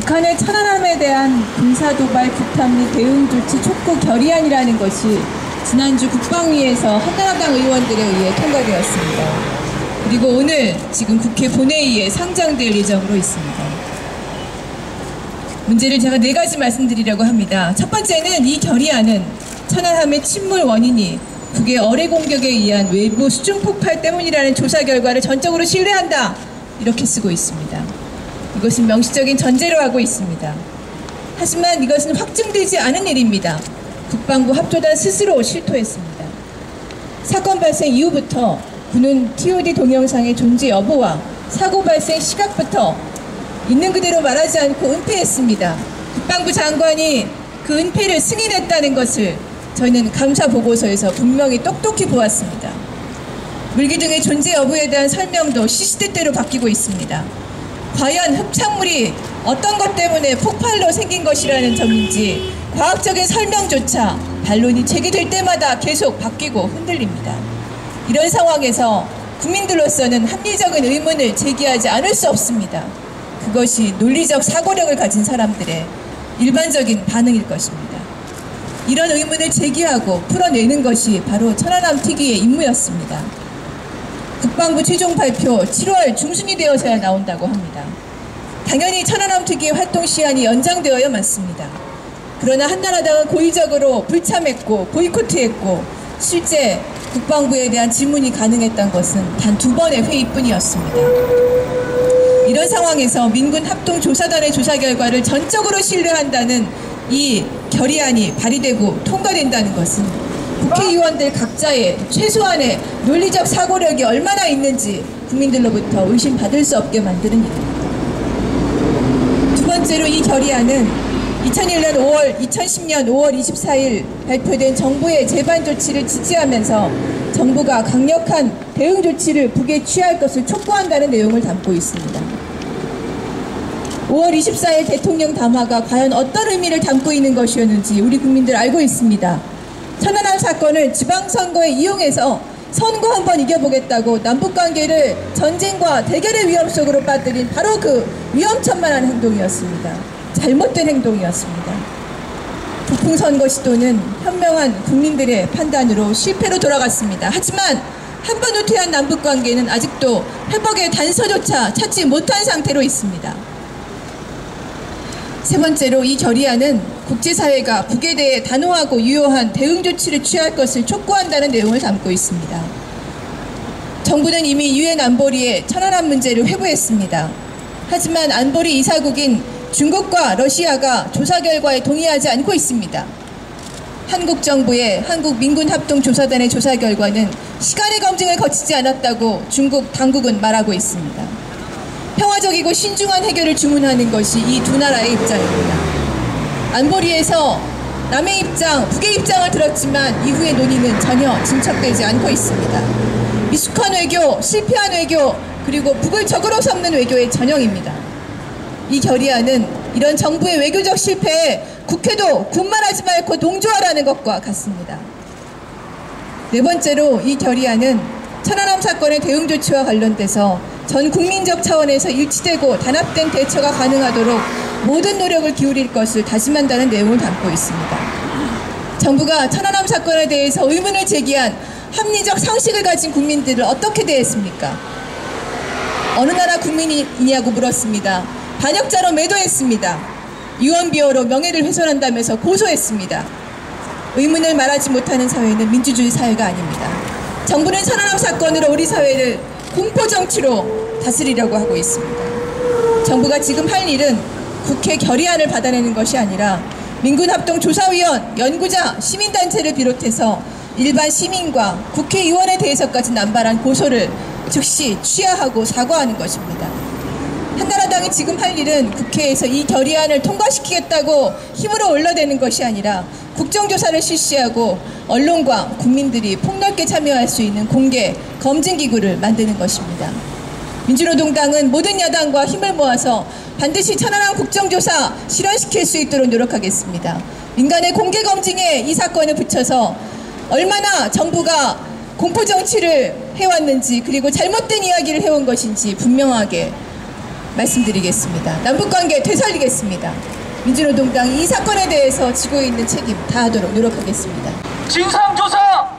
북한의 천안함에 대한 군사도발 부탄 및 대응 조치 촉구 결의안이라는 것이 지난주 국방위에서 한나라당 의원들에 의해 통과되었습니다. 그리고 오늘 지금 국회 본회의에 상정될 예정으로 있습니다. 문제를 제가 4가지 말씀드리려고 합니다. 첫 번째는 이 결의안은 천안함의 침몰 원인이 북의 어뢰 공격에 의한 외부 수중 폭발 때문이라는 조사 결과를 전적으로 신뢰한다, 이렇게 쓰고 있습니다. 이것은 명시적인 전제로 하고 있습니다. 하지만 이것은 확증되지 않은 일입니다. 국방부 합조단 스스로 실토했습니다. 사건 발생 이후부터 군은 TOD 동영상의 존재 여부와 사고 발생 시각부터 있는 그대로 말하지 않고 은폐했습니다. 국방부 장관이 그 은폐를 승인했다는 것을 저희는 감사 보고서에서 분명히 똑똑히 보았습니다. 물기 등의 존재 여부에 대한 설명도 시시때때로 바뀌고 있습니다. 과연 흡착물이 어떤 것 때문에 폭발로 생긴 것이라는 점인지 과학적인 설명조차 반론이 제기될 때마다 계속 바뀌고 흔들립니다. 이런 상황에서 국민들로서는 합리적인 의문을 제기하지 않을 수 없습니다. 그것이 논리적 사고력을 가진 사람들의 일반적인 반응일 것입니다. 이런 의문을 제기하고 풀어내는 것이 바로 천안함 특위의 임무였습니다. 국방부 최종 발표 7월 중순이 되어서야 나온다고 합니다. 당연히 천안함 특위의 활동 시한이 연장되어야 맞습니다. 그러나 한나라당은 고의적으로 불참했고 보이콧했고 실제 국방부에 대한 질문이 가능했던 것은 단 2번의 회의뿐이었습니다. 이런 상황에서 민군 합동조사단의 조사 결과를 전적으로 신뢰한다는 이 결의안이 발의되고 통과된다는 것은 국회의원들 각자의 최소한의 논리적 사고력이 얼마나 있는지 국민들로부터 의심받을 수 없게 만드는 일입니다. 두 번째로 이 결의안은 2010년 5월 24일 발표된 정부의 재반 조치를 지지하면서 정부가 강력한 대응 조치를 북에 취할 것을 촉구한다는 내용을 담고 있습니다. 5월 24일 대통령 담화가 과연 어떤 의미를 담고 있는 것이었는지 우리 국민들 알고 있습니다. 천안함 사건을 지방선거에 이용해서 선거 한번 이겨보겠다고 남북관계를 전쟁과 대결의 위험 속으로 빠뜨린 바로 그 위험천만한 행동이었습니다. 잘못된 행동이었습니다. 북풍선거 시도는 현명한 국민들의 판단으로 실패로 돌아갔습니다. 하지만 한 번 후퇴한 남북관계는 아직도 회복의 단서조차 찾지 못한 상태로 있습니다. 세 번째로 이 결의안은 국제사회가 북에 대해 단호하고 유효한 대응 조치를 취할 것을 촉구한다는 내용을 담고 있습니다. 정부는 이미 유엔 안보리에 천안함 문제를 회부했습니다. 하지만 안보리 이사국인 중국과 러시아가 조사 결과에 동의하지 않고 있습니다. 한국 정부의 한국민군합동조사단의 조사 결과는 시간의 검증을 거치지 않았다고 중국 당국은 말하고 있습니다. 평화적이고 신중한 해결을 주문하는 것이 이 두 나라의 입장입니다. 안보리에서 남의 입장, 북의 입장을 들었지만 이후의 논의는 전혀 진척되지 않고 있습니다. 미숙한 외교, 실패한 외교, 그리고 북을 적으로 삼는 외교의 전형입니다. 이 결의안은 이런 정부의 외교적 실패에 국회도 군말하지 말고 동조하라는 것과 같습니다. 네 번째로 이 결의안은 천안함 사건의 대응 조치와 관련돼서 전 국민적 차원에서 일치되고 단합된 대처가 가능하도록 모든 노력을 기울일 것을 다짐한다는 내용을 담고 있습니다. 정부가 천안함 사건에 대해서 의문을 제기한 합리적 상식을 가진 국민들을 어떻게 대했습니까? 어느 나라 국민이냐고 물었습니다. 반역자로 매도했습니다. 유언비어로 명예를 훼손한다면서 고소했습니다. 의문을 말하지 못하는 사회는 민주주의 사회가 아닙니다. 정부는 천안함 사건으로 우리 사회를 공포정치로 다스리려고 하고 있습니다. 정부가 지금 할 일은 국회 결의안을 받아내는 것이 아니라 민군합동조사위원, 연구자, 시민단체를 비롯해서 일반 시민과 국회의원에 대해서까지 남발한 고소를 즉시 취하하고 사과하는 것입니다. 한나라당이 지금 할 일은 국회에서 이 결의안을 통과시키겠다고 힘으로 올라대는 것이 아니라 국정조사를 실시하고 언론과 국민들이 폭넓게 참여할 수 있는 공개 검증기구를 만드는 것입니다. 민주노동당은 모든 야당과 힘을 모아서 반드시 천안함 국정조사 실현시킬 수 있도록 노력하겠습니다. 민간의 공개 검증에 이 사건을 붙여서 얼마나 정부가 공포정치를 해왔는지, 그리고 잘못된 이야기를 해온 것인지 분명하게 말씀드리겠습니다. 남북관계 되살리겠습니다. 민주노동당이 이 사건에 대해서 지고 있는 책임 다하도록 노력하겠습니다. 진상조사